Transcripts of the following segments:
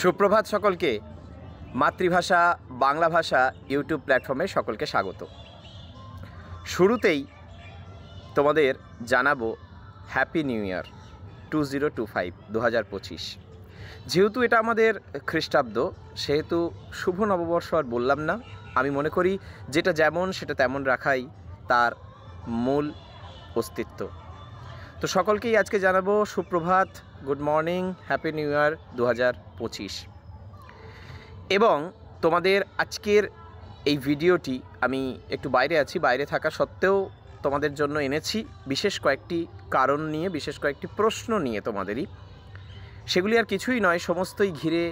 সুপ্রভাত সকলকে। মাতৃভাষা বাংলা ভাষা ইউটিউব প্ল্যাটফর্মে সকলকে স্বাগত। শুরুতেই তোমাদের জানাবো হ্যাপি নিউ ইয়ার 2025। যেহেতু এটা আমাদের খ্রিস্টাব্দ, সেহেতু শুভ নববর্ষ আর বললাম না। আমি মনে করি যেটা যেমন সেটা তেমন রাখাই তার মূল অস্তিত্ব। তো সকলকেই আজকে জানাবো সুপ্রভাত, good morning, happy new year 2025। এবং তোমাদের আজকের এই ভিডিওটি আমি একটু বাইরে আছি, বাইরে থাকা সত্ত্বেও তোমাদের জন্য এনেছি বিশেষ কয়েকটি কারণ নিয়ে, বিশেষ কয়েকটি প্রশ্ন নিয়ে তোমাদেরই। সেগুলি আর কিছুই নয়, সমস্তই ঘিরে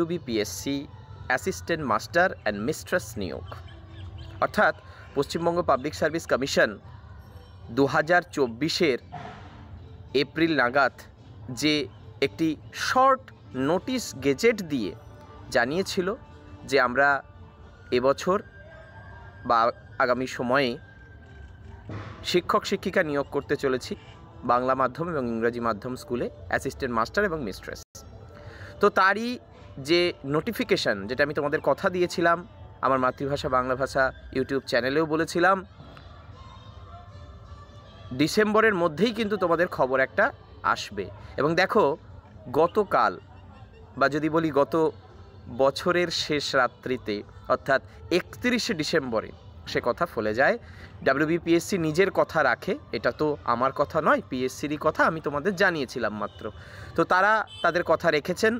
WBPSC assistant master and mistress নিয়োগ, অর্থাৎ পশ্চিমবঙ্গ পাবলিক সার্ভিস কমিশন 2024-এর এপ্রিল নাগাদ যে একটি শর্ট নোটিশ গেজেট দিয়ে জানিয়েছিল যে আমরা এবছর বা আগামী সময়ে শিক্ষক শিক্ষিকা নিয়োগ করতে চলেছি বাংলা মাধ্যম এবং ইংরাজি মাধ্যম স্কুলে অ্যাসিস্ট্যান্ট মাস্টার এবং মিস্ট্রেস। তো তারই যে নোটিফিকেশান, যেটা আমি তোমাদের কথা দিয়েছিলাম আমার মাতৃভাষা বাংলা ভাষা ইউটিউব চ্যানেলেও বলেছিলাম, ডিসেম্বরের মধ্যেই কিন্তু তোমাদের খবর একটা আসবে। এবং দেখো, গতকাল বা যদি বলি গত বছরের শেষ রাত্রিতে অর্থাৎ 31শে ডিসেম্বরে সে কথা ফলে যায়। WBPSC নিজের কথা রাখে, এটা তো আমার কথা নয়, পিএসসিরই কথা, আমি তোমাদের জানিয়েছিলাম মাত্র। তো তারা তাদের কথা রেখেছেন।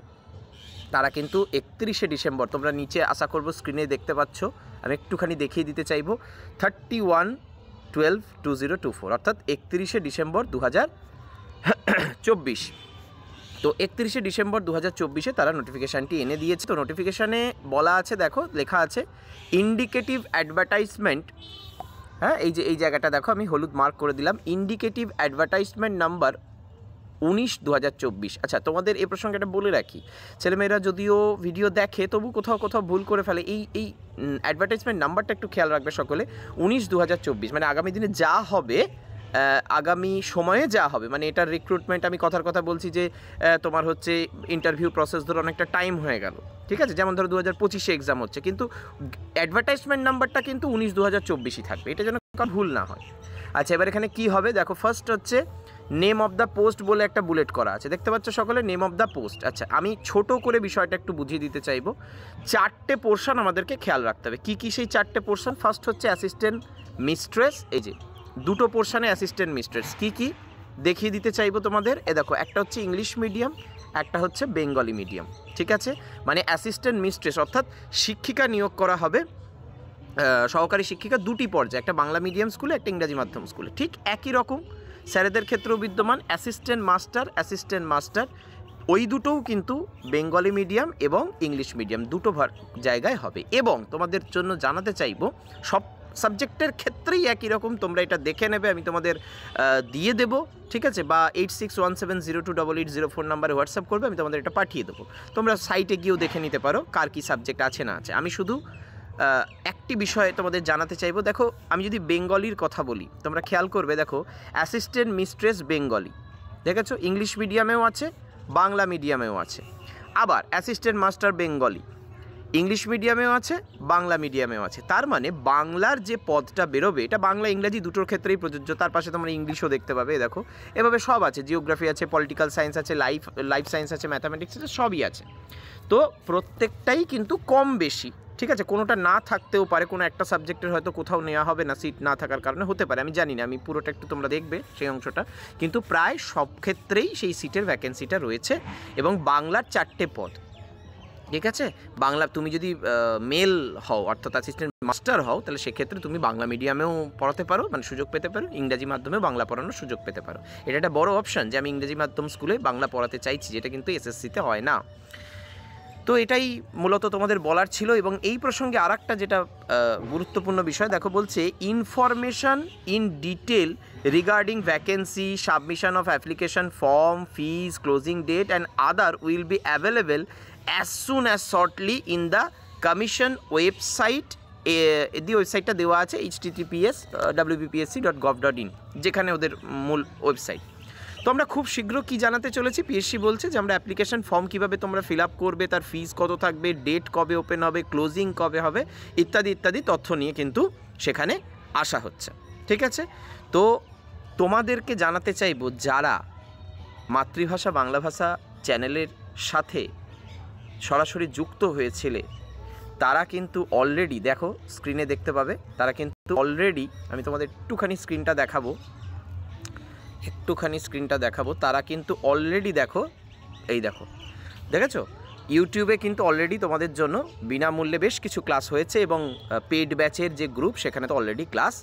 তারা কিন্তু 31শে ডিসেম্বর, তোমরা নিচে আশা করব স্ক্রিনে দেখতে পাচ্ছ, আমি একটুখানি দেখিয়ে দিতে চাইব, 31/12/2024 অর্থাৎ 31শে ডিসেম্বর 2024। তো 31শে ডিসেম্বর 2024-এ তারা নোটিফিকেশানটি এনে দিয়েছে। তো নোটিফিকেশানে বলা আছে, দেখো লেখা আছে ইন্ডিকেটিভ অ্যাডভার্টাইজমেন্ট। হ্যাঁ, এই জায়গাটা দেখো, আমি হলুদ মার্ক করে দিলাম, ইন্ডিকেটিভ অ্যাডভার্টাইজমেন্ট নাম্বার 19/2024। আচ্ছা, তোমাদের এই প্রসঙ্গে এটা বলে রাখি, ছেলেমেয়েরা যদিও ভিডিও দেখে তবু কোথাও ভুল করে ফেলে। এই অ্যাডভার্টাইজমেন্ট নাম্বারটা একটু খেয়াল রাখবে সকলে। 19/2024 মানে আগামী দিনে যা হবে, আগামী সময়ে যা হবে, মানে এটার রিক্রুটমেন্ট, আমি কথার কথা বলছি যে তোমার হচ্ছে ইন্টারভিউ প্রসেস ধরো অনেকটা টাইম হয়ে গেল, ঠিক আছে, যেমন ধরো 2025-এ এক্সাম হচ্ছে, কিন্তু অ্যাডভার্টাইজমেন্ট নাম্বারটা কিন্তু 19/2024-ই থাকবে, এটা যেন ভুল না হয়। আচ্ছা, এবার এখানে কি হবে দেখো, ফার্স্ট হচ্ছে নেম অফ দ্য পোস্ট বলে একটা বুলেট করা আছে, দেখতে পাচ্ছ সকলে, নেম অফ দ্য পোস্ট। আচ্ছা, আমি ছোট করে বিষয়টা একটু বুঝিয়ে দিতে চাইবো। 4টে পোর্শন আমাদেরকে খেয়াল রাখতে হবে। কি সেই 4টে পোর্শন? ফার্স্ট হচ্ছে অ্যাসিস্ট্যান্ট মিস্ট্রেস, এই যে 2টো পোর্শনে অ্যাসিস্ট্যান্ট মিস্ট্রেস। কি দেখিয়ে দিতে চাইবো তোমাদের। দেখো, একটা হচ্ছে ইংলিশ মিডিয়াম, একটা হচ্ছে বেঙ্গলি মিডিয়াম, ঠিক আছে। মানে অ্যাসিস্ট্যান্ট মিস্ট্রেস অর্থাৎ শিক্ষিকা নিয়োগ করা হবে, সহকারী শিক্ষিকা, 2টি পর্যায়ে, একটা বাংলা মিডিয়াম স্কুলে, একটা ইংরাজি মাধ্যম স্কুলে। ঠিক একই রকম স্যারেদের ক্ষেত্রেও বিদ্যমান অ্যাসিস্ট্যান্ট মাস্টার, ওই দুটোও কিন্তু বেঙ্গলি মিডিয়াম এবং ইংলিশ মিডিয়াম দুটো জায়গায় হবে। এবং তোমাদের জন্য জানাতে চাইবো, সব সাবজেক্টের ক্ষেত্রেই একই রকম, তোমরা এটা দেখে নেবে, আমি তোমাদের দিয়ে দেবো, ঠিক আছে, বা 8617028804 নাম্বারে হোয়াটসঅ্যাপ করবে, আমি তোমাদের এটা পাঠিয়ে দেবো। তোমরা সাইটে গিয়েও দেখে নিতে পারো কার কী সাবজেক্ট আছে না আছে। আমি শুধু একটি বিষয় তোমাদের জানাতে চাইবো। দেখো, আমি যদি বেঙ্গলির কথা বলি, তোমরা খেয়াল করবে, দেখো অ্যাসিস্ট্যান্ট মিস্ট্রেস বেঙ্গলি, দেখেছো, ইংলিশ মিডিয়ামেও আছে, বাংলা মিডিয়ামেও আছে। আবার অ্যাসিস্ট্যান্ট মাস্টার বেঙ্গলি ইংলিশ মিডিয়ামেও আছে, বাংলা মিডিয়ামেও আছে। তার মানে বাংলার যে পদটা বেরোবে, এটা বাংলা ইংরাজি দুটোর ক্ষেত্রেই প্রযোজ্য। তার পাশে তোমরা ইংলিশও দেখতে পাবে, দেখো এভাবে সব আছে, জিওগ্রাফি আছে, পলিটিক্যাল সায়েন্স আছে, লাইফ সায়েন্স আছে, ম্যাথামেটিক্স আছে, সবই আছে। তো প্রত্যেকটাই কিন্তু কম বেশি, ঠিক আছে, কোনোটা না থাকতেও পারে, কোনো একটা সাবজেক্টের হয়তো কোথাও নেওয়া হবে না, সিট না থাকার কারণে হতে পারে, আমি জানি না, আমি পুরোটা একটু তোমরা দেখবে সেই অংশটা। কিন্তু প্রায় সব ক্ষেত্রেই সেই সিটের ভ্যাকেন্সিটা রয়েছে। এবং বাংলার 4টে পদ, ঠিক আছে। বাংলা তুমি যদি মেল হও অর্থাৎ অ্যাসিস্ট্যান্ট মাস্টার হও, তাহলে সেক্ষেত্রে তুমি বাংলা মিডিয়ামেও পড়াতে পারো, মানে সুযোগ পেতে পারো, ইংরাজি মাধ্যমেও বাংলা পড়ানোর সুযোগ পেতে পারো। এটা একটা বড় অপশান যে আমি ইংরাজি মাধ্যম স্কুলে বাংলা পড়াতে চাইছি, যেটা কিন্তু এসএসসিতে হয় না। তো এটাই মূলত তোমাদের বলার ছিল। এবং এই প্রসঙ্গে আর একটা যেটা গুরুত্বপূর্ণ বিষয়, দেখো বলছে information in detail regarding vacancy, submission of application form, fees, closing date and other will be available as soon as shortly in the commission website। এই ওয়েবসাইটটা দেওয়া আছে https wbpsc.gov.in, যেখানে ওদের মূল ওয়েবসাইট। তো আমরা খুব শীঘ্র কি জানাতে চলেছি, পিএসসি বলছে যে আমরা অ্যাপ্লিকেশন ফর্ম কীভাবে তোমরা ফিল আপ করবে, তার ফিস কত থাকবে, ডেট কবে ওপেন হবে, ক্লোজিং কবে হবে, ইত্যাদি ইত্যাদি তথ্য নিয়ে কিন্তু সেখানে আসা হচ্ছে। ঠিক আছে, তো তোমাদেরকে জানাতে চাইবো যারা মাতৃভাষা বাংলা ভাষা চ্যানেলের সাথে সরাসরি যুক্ত হয়েছিলে তারা কিন্তু অলরেডি দেখো স্ক্রিনে দেখতে পাবে, তারা কিন্তু অলরেডি, আমি তোমাদের একটুখানি স্ক্রিনটা দেখাবো, তারা কিন্তু অলরেডি দেখো, এই দেখো, দেখেছো ইউটিউবে কিন্তু অলরেডি তোমাদের জন্য বিনামূল্যে বেশ কিছু ক্লাস হয়েছে এবং পেড ব্যাচের যে গ্রুপ সেখানে তো অলরেডি ক্লাস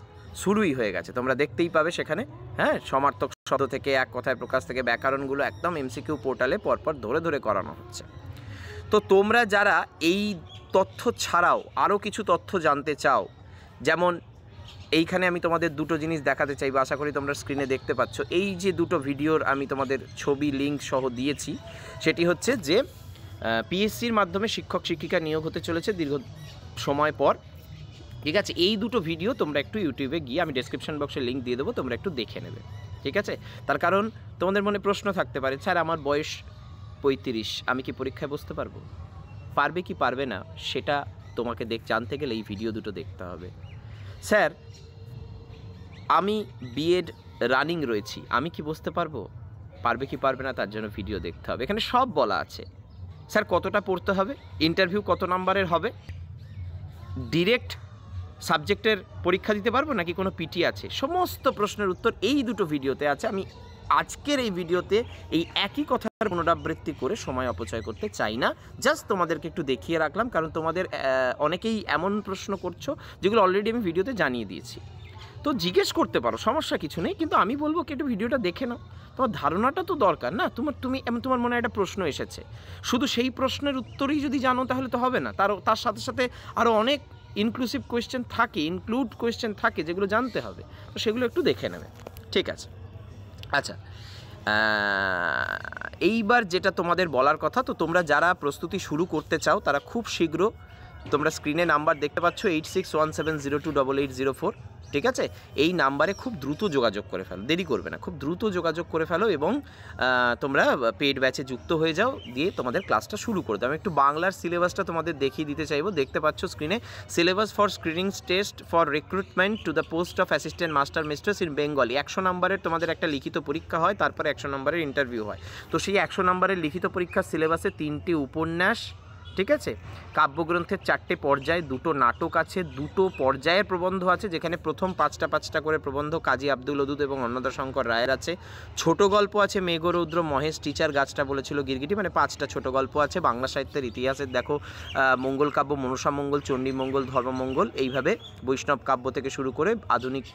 শুরুই হয়ে গেছে, তোমরা দেখতেই পাবে সেখানে। হ্যাঁ, সমার্থক শব্দ থেকে এক কথায় প্রকাশ থেকে ব্যাকরণগুলো একদম এমসিকিউ পোর্টালে পরপর ধরে ধরে করানো হচ্ছে। তো তোমরা যারা এই তথ্য ছাড়াও আরও কিছু তথ্য জানতে চাও, যেমন এইখানে আমি তোমাদের দুটো জিনিস দেখাতে চাইবো, আশা করি তোমরা স্ক্রিনে দেখতে পাচ্ছ। এই যে দুটো ভিডিওর আমি তোমাদের ছবি লিঙ্ক সহ দিয়েছি, সেটি হচ্ছে যে পিএসসির মাধ্যমে শিক্ষক শিক্ষিকা নিয়োগ হতে চলেছে দীর্ঘ সময় পর। ঠিক আছে, এই দুটো ভিডিও তোমরা একটু ইউটিউবে গিয়ে, আমি ডেসক্রিপশন বক্সে লিঙ্ক দিয়ে দেবো, তোমরা একটু দেখে নেবে। ঠিক আছে, তার কারণ তোমাদের মনে প্রশ্ন থাকতে পারে, স্যার আমার বয়স 35, আমি কি পরীক্ষায় বসতে পারবো? পারবে কি পারবে না সেটা তোমাকে জানতে গেলে এই ভিডিও দুটো দেখতে হবে। স্যার আমি বিএড রানিং রয়েছি, আমি কি বসতে পারবো? পারবে কি পারবে না তার জন্য ভিডিও দেখতে হবে, এখানে সব বলা আছে। স্যার কতটা পড়তে হবে, ইন্টারভিউ কত নাম্বারের হবে, ডিরেক্ট সাবজেক্টের পরীক্ষা দিতে পারবো নাকি কোনো পিটি আছে, সমস্ত প্রশ্নের উত্তর এই দুটো ভিডিওতে আছে। আমি আজকের এই ভিডিওতে এই একই কথার পুনরাবৃত্তি করে সময় অপচয় করতে চাই না, জাস্ট তোমাদেরকে একটু দেখিয়ে রাখলাম, কারণ তোমাদের অনেকেই এমন প্রশ্ন করছো যেগুলো অলরেডি আমি ভিডিওতে জানিয়ে দিয়েছি। তো জিজ্ঞেস করতে পারো, সমস্যা কিছু নেই, কিন্তু আমি বলবো কি একটু ভিডিওটা দেখে নাও, তোমার ধারণাটা তো দরকার না। তোমার মনে একটা প্রশ্ন এসেছে, শুধু সেই প্রশ্নের উত্তরই যদি জানো তাহলে তো হবে না, তার সাথে সাথে আরও অনেক ইনক্লুসিভ কোয়েশ্চেন থাকে যেগুলো জানতে হবে, তো সেগুলো একটু দেখে নেবে। ঠিক আছে, আচ্ছা এইবার যেটা তোমাদের বলার কথা, তো তোমরা যারা প্রস্তুতি শুরু করতে চাও তারা খুব শীঘ্র, তোমরা স্ক্রিনে নাম্বার দেখতে পাচ্ছ 8617028804, ঠিক আছে, এই নাম্বারে খুব দ্রুত যোগাযোগ করে ফেলো, দেরি করবে না, খুব দ্রুত যোগাযোগ করে ফেলো এবং তোমরা পেড ব্যাচে যুক্ত হয়ে যাও, দিয়ে তোমাদের ক্লাসটা শুরু করে দাও। আমি একটু বাংলার সিলেবাসটা তোমাদের দেখিয়ে দিতে চাইবো, দেখতে পাচ্ছ স্ক্রিনে, syllabus for screening test for recruitment to the post of assistant master mistress in Bengali. 100 নম্বরের তোমাদের একটা লিখিত পরীক্ষা হয়, তারপরে 100 নম্বরের ইন্টারভিউ হয়। তো সেই 100 নম্বরের লিখিত পরীক্ষার সিলেবাসে 3টি উপন্যাস, ঠিক আছে, কাব্যগ্রন্থের 4টে পর্যায়, 2টো নাটক আছে, 2টো পর্যায়ের প্রবন্ধ আছে, যেখানে প্রথম 5টা করে প্রবন্ধ কাজী আব্দুল ওদুদ এবং অন্নদাশঙ্কর রায়ের আছে, ছোট গল্প আছে মেঘরৌদ্র মহেশ টিচার গাছটা বলেছিল গিরগিটি, মানে 5টা ছোট গল্প আছে। বাংলা সাহিত্যের ইতিহাসের দেখো মঙ্গল কাব্য, মনসা মঙ্গল, চণ্ডী মঙ্গল, ধর্মমঙ্গল, এইভাবে বৈষ্ণব কাব্য থেকে শুরু করে আধুনিক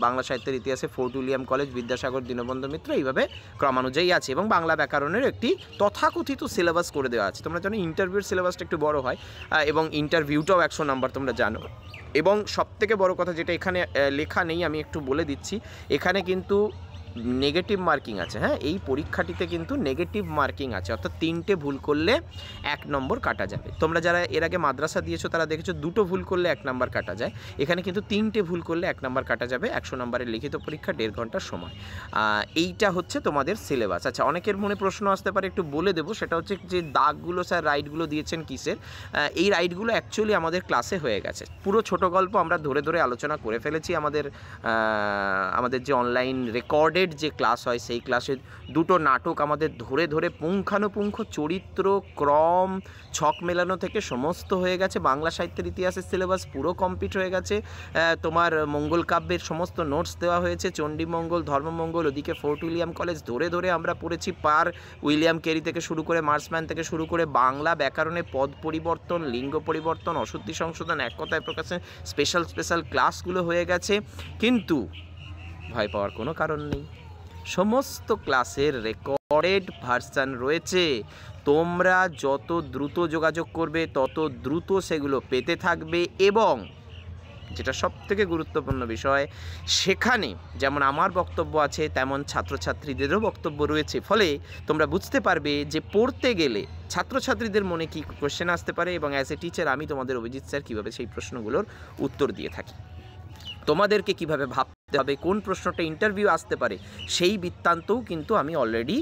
বাংলা সাহিত্যের ইতিহাসে Fort William college, Vidyasagar, Dinabandhu Mitra, এইভাবে ক্রমানুযায়ী আছে এবং বাংলা ব্যাকরণের একটি তথাকথিত সিলেবাস করে দেওয়া আছে। তোমরা জানো ইন্টারভিউর সিলেবাসটা একটু বড় হয় এবং ইন্টারভিউটাও 100 নাম্বার, তোমরা জানো। এবং সবথেকে বড় কথা যেটা এখানে লেখা নেই, আমি একটু বলে দিচ্ছি, এখানে কিন্তু নেগেটিভ মার্কিং আছে। হ্যাঁ, এই পরীক্ষাটিতে কিন্তু নেগেটিভ মার্কিং আছে, অর্থাৎ 3টে ভুল করলে 1 নম্বর কাটা যাবে। তোমরা যারা এর আগে মাদ্রাসা দিয়েছো তারা দেখেছো 2টো ভুল করলে 1 নম্বর কাটা যায়, এখানে কিন্তু 3টে ভুল করলে 1 নম্বর কাটা যাবে। 100 নম্বরের লিখিত পরীক্ষা, 1.5 ঘন্টার সময়। এইটা হচ্ছে তোমাদের সিলেবাস। আচ্ছা, অনেকের মনে প্রশ্ন আসতে পারে, একটু বলে দেবো, সেটা হচ্ছে যে দাগগুলো স্যার রাইটগুলো দিয়েছেন কিসের? এই রাইটগুলো অ্যাকচুয়ালি আমাদের ক্লাসে হয়ে গেছে, পুরো ছোট গল্প আমরা ধরে ধরে আলোচনা করে ফেলেছি। আমাদের যে অনলাইন রেকর্ডেড যে ক্লাস হয় সেই ক্লাসে 2টো নাটক আমাদের ধরে ধরে পুঙ্খানুপুঙ্খ চরিত্র, ক্রম, ছক মেলানো থেকে সমস্ত হয়ে গেছে। বাংলা সাহিত্যের ইতিহাসের সিলেবাস পুরো কমপ্লিট হয়ে গেছে। তোমার মঙ্গল কাব্যের সমস্ত নোটস দেওয়া হয়েছে, চণ্ডীমঙ্গল, ধর্মমঙ্গল, ওদিকে ফোর্ট উইলিয়াম কলেজ ধরে ধরে আমরা পড়েছি, পার উইলিয়াম কেরি থেকে শুরু করে মার্সম্যান থেকে শুরু করে বাংলা ব্যাকরণে পদ পরিবর্তন, লিঙ্গ পরিবর্তন, অশুদ্ধি সংশোধন, এক কথায় প্রকাশে স্পেশাল ক্লাসগুলো হয়ে গেছে। কিন্তু ভয় পাওয়ার কোনো কারণ নেই, সমস্ত ক্লাসের রেকর্ডেড ভার্সন রয়েছে। তোমরা যত দ্রুত যোগাযোগ করবে তত দ্রুত সেগুলো পেতে থাকবে এবং যেটা সবথেকে গুরুত্বপূর্ণ বিষয়, সেখানে যেমন আমার বক্তব্য আছে তেমন ছাত্রছাত্রীদেরও বক্তব্য রয়েছে, ফলে তোমরা বুঝতে পারবে যে পড়তে গেলে ছাত্রছাত্রীদের মনে কী কোশ্চেন আসতে পারে এবং অ্যাজ এ টিচার আমি তোমাদের অভিজিৎ স্যার কীভাবে সেই প্রশ্নগুলোর উত্তর দিয়ে থাকি। তোমাদেরকে কিভাবে ভাবতে হবে, কোন প্রশ্নটা ইন্টারভিউ আসতে পারে, সেই বৃত্তান্তও কিন্তু আমি অলরেডি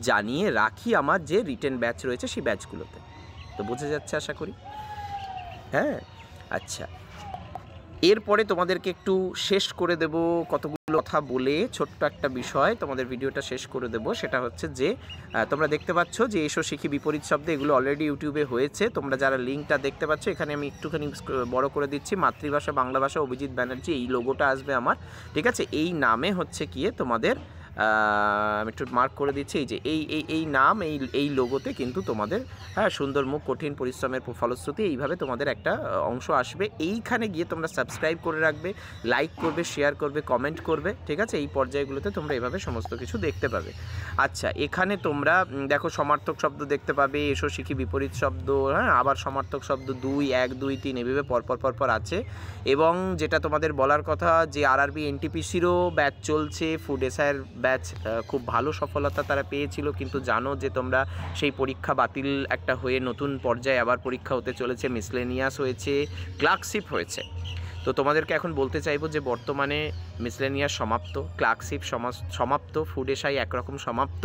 জানিয়ে রাখি আমার যে রিটেন ব্যাচ রয়েছে সেই ব্যাচগুলোতে। তো বোঝা যাচ্ছে আশা করি। হ্যাঁ, আচ্ছা, এরপরে তোমাদেরকে একটু শেষ করে দেব কতগুলো কথা বলে, ছোট্ট একটা বিষয় তোমাদের ভিডিওটা শেষ করে দেব। সেটা হচ্ছে যে তোমরা দেখতে পাচ্ছ যে এসো শিখি বিপরীত শব্দে, এগুলো অলরেডি ইউটিউবে হয়েছে। তোমরা যারা লিঙ্কটা দেখতে পাচ্ছ, এখানে আমি একটুখানি বড় করে দিচ্ছি, মাতৃভাষা বাংলা ভাষা অভিজিৎ ব্যানার্জি, এই লোগোটা আসবে আমার, ঠিক আছে? এই নামে হচ্ছে গিয়ে তোমাদের আমি একটু মার্ক করে দিচ্ছি, এই যে এই নাম, এই লোগোতে কিন্তু তোমাদের সুন্দর মুখ কঠিন পরিশ্রমের ফলশ্রুতি, এইভাবে তোমাদের একটা অংশ আসবে। এইখানে গিয়ে তোমরা সাবস্ক্রাইব করে রাখবে, লাইক করবে, শেয়ার করবে, কমেন্ট করবে, ঠিক আছে? এই পর্যায়গুলোতে তোমরা এভাবে সমস্ত কিছু দেখতে পাবে। আচ্ছা, এখানে তোমরা দেখো সমার্থক শব্দ দেখতে পাবে, এসো শিখি বিপরীত শব্দ, আবার সমার্থক শব্দ 2, 1, 2, 3 এভাবে পরপর আছে। এবং যেটা তোমাদের বলার কথা যে আরআরবি এনটিপিসিরও ব্যাচ চলছে, ফুড এসআইয়ের ব্যাচ খুব ভালো সফলতা তারা পেয়েছিল, কিন্তু জানো যে তোমরা সেই পরীক্ষা বাতিল একটা হয়ে নতুন পর্যায়ে আবার পরীক্ষা হতে চলেছে, মিসলেনিয়াস হয়েছে, ক্লার্কশিপ হয়েছে। তো তোমাদেরকে এখন বলতে চাইবো যে বর্তমানে মিসলেনিয়াস সমাপ্ত, ক্লার্কশিপ সমাপ্ত, ফুড এসআই একরকম সমাপ্ত,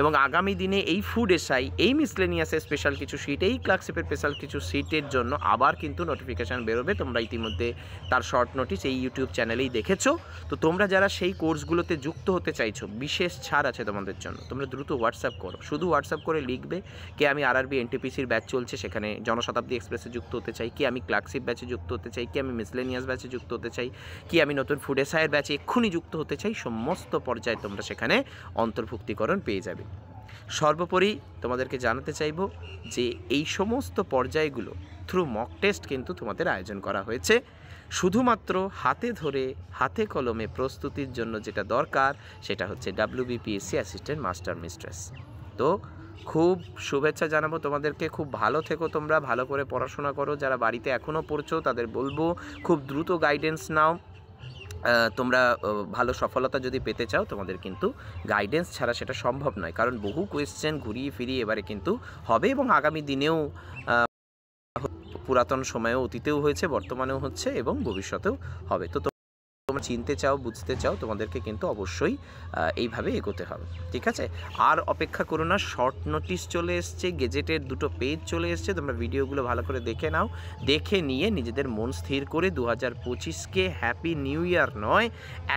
এবং আগামী দিনে এই ফুড এসআই, এই মিসলেনিয়াসের স্পেশাল কিছু সিট, এই ক্লার্কশিপের স্পেশাল কিছু সিটের জন্য আবার কিন্তু নোটিফিকেশান বেরোবে। তোমরা ইতিমধ্যে তার শর্ট নোটিস এই ইউটিউব চ্যানেলেই দেখেছো। তো তোমরা যারা সেই কোর্সগুলোতে যুক্ত হতে চাইছো, বিশেষ ছাড় আছে তোমাদের জন্য। তোমরা দ্রুত হোয়াটসঅ্যাপ করো, শুধু হোয়াটসঅ্যাপ করে লিখবে কি আমি আরআরবি এনটিপিসির ব্যাচ চলছে সেখানে জনশতাব্দী এক্সপ্রেসে যুক্ত হতে চাই, কি আমি ক্লার্কশিপ ব্যাচে যুক্ত হতে চাই, কি আমি মিসলেনিয়াস ব্যাচে যুক্ত হতে চাই, কি আমি নতুন ফুড এসআইয়ের ব্যাচে এক্ষুনি যুক্ত হতে চাই। সমস্ত পর্যায়ে তোমরা সেখানে অন্তর্ভুক্তিকরণ পেয়ে যাবে। সর্বোপরি তোমাদেরকে জানাতে চাইব যে এই সমস্ত পর্যায়গুলো থ্রু মক টেস্ট কিন্তু তোমাদের আয়োজন করা হয়েছে। শুধুমাত্র হাতে ধরে হাতে কলমে প্রস্তুতির জন্য যেটা দরকার সেটা হচ্ছে WBPSC অ্যাসিস্ট্যান্ট মাস্টার মিস্ট্রেস। তো খুব শুভেচ্ছা জানাবো তোমাদেরকে, খুব ভালো থেকো, তোমরা ভালো করে পড়াশোনা করো। যারা বাড়িতে এখনও পড়ছো তাদের বলবো খুব দ্রুত গাইডেন্স নাও। তোমরা ভালো সফলতা যদি পেতে চাও, তোমাদের কিন্তু গাইডেন্স ছাড়া সেটা সম্ভব নয়, কারণ বহু কোয়েশ্চেন ঘুরিয়ে ফিরিয়ে এবারে কিন্তু হবে, এবং আগামী দিনেও পুরাতন সময়েও অতীতেও হয়েছে, বর্তমানেও হচ্ছে এবং ভবিষ্যতেও হবে। তো তোমরা চিনতে চাও, বুঝতে চাও, তোমাদেরকে কিন্তু অবশ্যই এইভাবে এগোতে হবে, ঠিক আছে? আর অপেক্ষা করো না, শর্ট নোটিশ চলে এসছে, গেজেটের 2টো পেজ চলে এসছে, তোমরা ভিডিওগুলো ভালো করে দেখে নাও, দেখে নিয়ে নিজেদের মন স্থির করে 2025কে হ্যাপি নিউ ইয়ার নয়,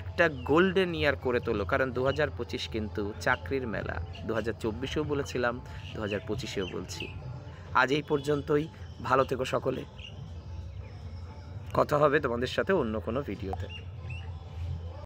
একটা গোল্ডেন ইয়ার করে তোলো। কারণ 2025 কিন্তু চাকরির মেলা। 2024এও বলেছিলাম, 2025এও বলছি। আজ এই পর্যন্তই, ভালো থেকো সকলে। কথা হবে তোমাদের সাথে অন্য কোনো ভিডিওতে।